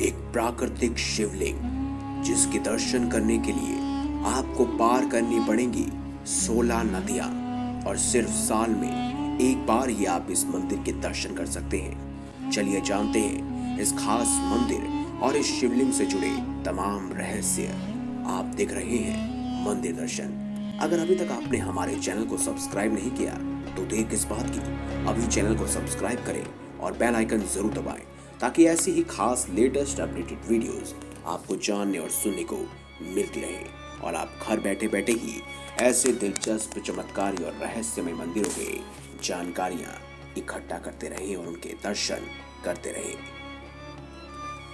एक प्राकृतिक शिवलिंग जिसके दर्शन करने के लिए आपको पार करनी पड़ेंगी 16 नदियां और सिर्फ साल में एक बार ही आप इस मंदिर के दर्शन कर सकते हैं। चलिए जानते हैं इस खास मंदिर और इस शिवलिंग से जुड़े तमाम रहस्य। आप देख रहे हैं मंदिर दर्शन। अगर अभी तक आपने हमारे चैनल को सब्सक्राइब नहीं किया तो देर किस बात की, अभी चैनल को सब्सक्राइब करें और बेल आइकन जरूर दबाएं ताकि ऐसी ही खास लेटेस्ट अपडेटेड वीडियोस आपको जानने और सुनने को मिलती रहे और आप घर बैठे बैठे ही ऐसे दिलचस्प, चमत्कारी और रहस्यमय मंदिरों के जानकारियां इकट्ठा करते रहें और उनके दर्शन करते रहें।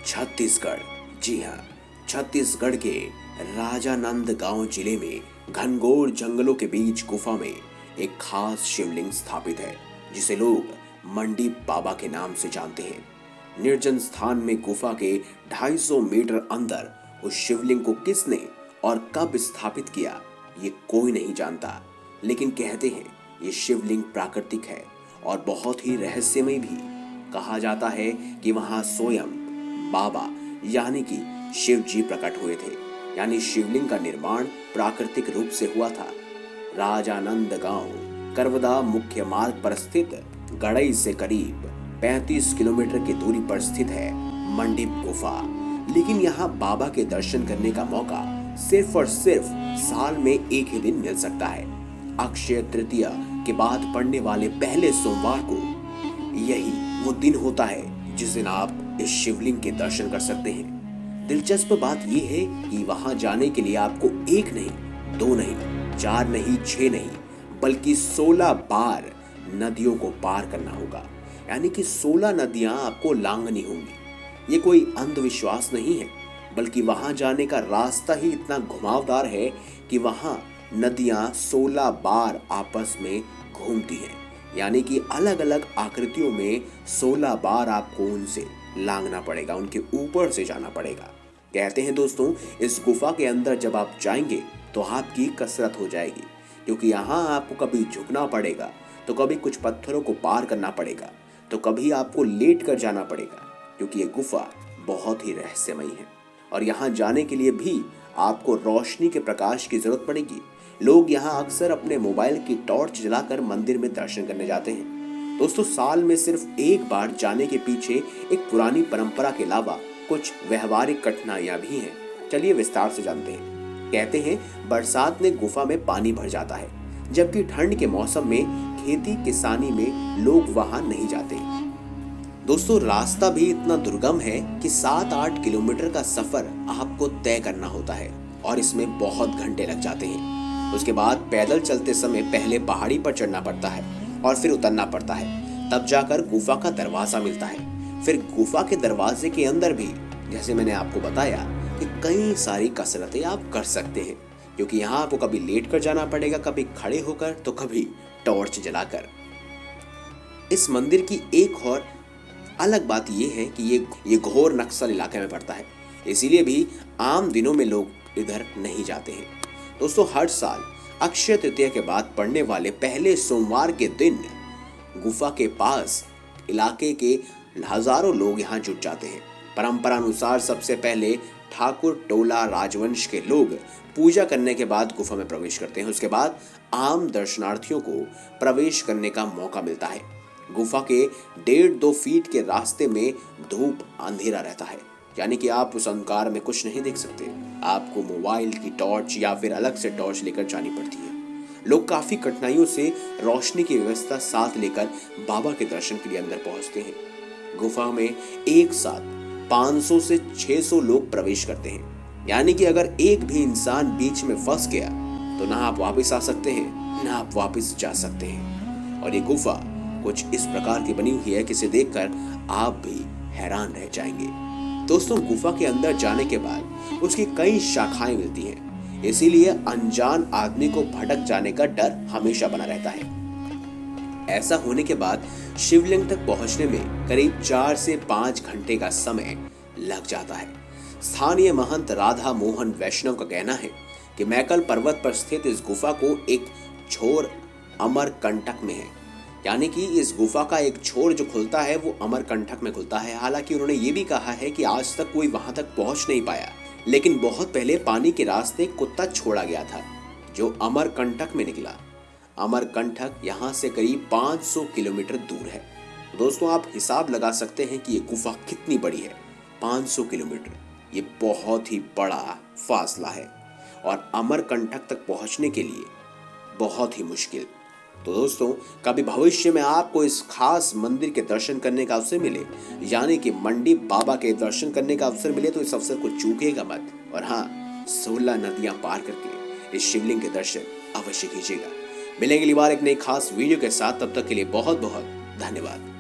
छत्तीसगढ़, जी हाँ, छत्तीसगढ़ के राजानंद गांव जिले में घनघोर जंगलों के बीच गुफा में एक खास शिवलिंग स्थापित है जिसे लोग मंडी बाबा के नाम से जानते हैं। निर्जन स्थान में गुफा के 250 मीटर अंदर उस शिवलिंग को किसने और कब स्थापित किया ये कोई नहीं जानता, लेकिन कहते हैं ये शिवलिंग प्राकृतिक है और बहुत ही रहस्यमय भी। कहा जाता है कि वहां स्वयं बाबा यानी कि शिव जी प्रकट हुए थे, यानी शिवलिंग का निर्माण प्राकृतिक रूप से हुआ था। राजानंद गांव करवदा मुख्य मार्ग पर स्थित गड़ई से करीब 35 किलोमीटर की दूरी पर स्थित है मंडीप गुफा। लेकिन यहाँ बाबा के दर्शन करने का मौका सिर्फ और सिर्फ साल में एक ही दिन मिल सकता है। अक्षय तृतीया के बाद पड़ने वाले पहले सोमवार को यही वो दिन होता है जिस दिन आप इस शिवलिंग के दर्शन कर सकते हैं। दिलचस्प बात यह है कि वहां जाने के लिए आपको 1 नहीं, 2 नहीं, 4 नहीं, 6 नहीं, बल्कि 16 बार नदियों को पार करना होगा, यानी कि 16 नदियां आपको लांघनी होंगी। ये कोई अंधविश्वास नहीं है, बल्कि वहां जाने का रास्ता ही इतना घुमावदार है कि वहां नदियां 16 बार आपस में घूमती हैं, यानी कि अलग अलग आकृतियों में 16 बार आपको उनसे लांघना पड़ेगा, उनके ऊपर से जाना पड़ेगा। कहते हैं दोस्तों, इस गुफा के अंदर जब आप जाएंगे तो आपकी कसरत हो जाएगी, क्योंकि यहाँ आपको कभी झुकना पड़ेगा तो कभी कुछ पत्थरों को पार करना पड़ेगा, तो कभी आपको लेट कर जाना पड़ेगा, क्योंकि ये गुफा बहुत ही रहस्यमयी है और यहाँ जाने के लिए भी आपको रोशनी के प्रकाश की जरूरत पड़ेगी। लोग यहाँ अक्सर अपने मोबाइल की टॉर्च जलाकर मंदिर में दर्शन करने जाते हैं। दोस्तों, साल में सिर्फ एक बार जाने के पीछे एक पुरानी परंपरा के अलावा कुछ व्यवहारिक कठिनाइयां भी हैं। चलिए विस्तार से जानते हैं। कहते हैं बरसात में गुफा में पानी भर जाता है, जबकि ठंड के मौसम में खेती किसानी में लोग वहां नहीं जाते। दोस्तों, रास्ता भी इतना दुर्गम है कि 7-8 किलोमीटर का सफर आपको तय करना होता है और इसमें बहुत घंटे लग जाते हैं। उसके बाद पैदल चलते समय पहले पहाड़ी पर चढ़ना पड़ता है और फिर उतरना पड़ता है, तब जाकर गुफा का दरवाजा मिलता है। फिर गुफा के दरवाजे के अंदर भी, जैसे मैंने आपको बताया, कि कई सारी कसरतें आप कर सकते हैं, क्योंकि यहाँ आपको कभी लेट कर जाना पड़ेगा, कभी खड़े होकर तो कभी टॉर्च जलाकर। इस मंदिर की एक और अलग बात यह है कि ये घोर नक्सल इलाके में पड़ता है, इसीलिए भी आम दिनों में लोग इधर नहीं जाते हैं। दोस्तों, हर साल अक्षय तृतीया के बाद पड़ने वाले पहले सोमवार के दिन गुफा के पास इलाके के हजारों लोग यहाँ जुट जाते हैं। परंपरा अनुसार सबसे पहले ठाकुर टोला राजवंश के लोग पूजा करने के बाद गुफा में प्रवेश करते हैं। उसके बाद आम दर्शनार्थियों को प्रवेश करने का मौका मिलता है। गुफा के 1.5-2 फीट के रास्ते में धूप अंधेरा रहता है, यानी कि आप उस अंधकार में कुछ नहीं देख सकते। आपको मोबाइल की टॉर्च या फिर अलग से टॉर्च लेकर जानी पड़ती है। लोग काफी कठिनाइयों से रोशनी की व्यवस्था साथ लेकर बाबा के दर्शन के लिए अंदर पहुंचते हैं। गुफा में एक साथ 500 से 600 लोग प्रवेश करते हैं, यानी कि अगर एक भी इंसान बीच में फंस गया तो ना आप वापस आ सकते हैं ना आप वापस जा सकते हैं। और ये गुफा कुछ इस प्रकार की बनी हुई है कि इसे देखकर आप भी हैरान रह जाएंगे। दोस्तों, गुफा के अंदर जाने के बाद उसकी कई शाखाएं मिलती हैं, इसीलिए अनजान आदमी को भटक जाने का डर हमेशा बना रहता है। ऐसा होने के बाद शिवलिंग तक पहुंचने में करीब 4 से 5 घंटे का समय लग जाता है। स्थानीय महंत राधा मोहन वैष्णव का कहना है कि मैकल पर्वत पर स्थित इस गुफा को एक छोर अमरकंटक में है, यानी कि इस गुफा का एक छोर जो खुलता है वो अमरकंटक में खुलता है। हालांकि उन्होंने ये भी कहा है कि आज तक कोई वहां तक पहुंच नहीं पाया, लेकिन बहुत पहले पानी के रास्ते कुत्ता छोड़ा गया था जो अमरकंटक में निकला। अमरकंटक यहाँ से करीब 500 किलोमीटर दूर है। दोस्तों आप हिसाब लगा सकते हैं कि ये गुफा कितनी बड़ी है। 500 किलोमीटर, ये बहुत ही बड़ा फासला है और अमरकंटक तक पहुंचने के लिए बहुत ही मुश्किल। तो दोस्तों कभी भविष्य में आपको इस खास मंदिर के दर्शन करने का अवसर मिले, यानी कि मंडी बाबा के दर्शन करने का अवसर मिले, तो इस अवसर को चूकेगा मत। और हाँ, 16 नदियां पार करके इस शिवलिंग के दर्शन अवश्य कीजिएगा। मिलेंगे अगली बार एक नई खास वीडियो के साथ, तब तक के लिए बहुत बहुत धन्यवाद।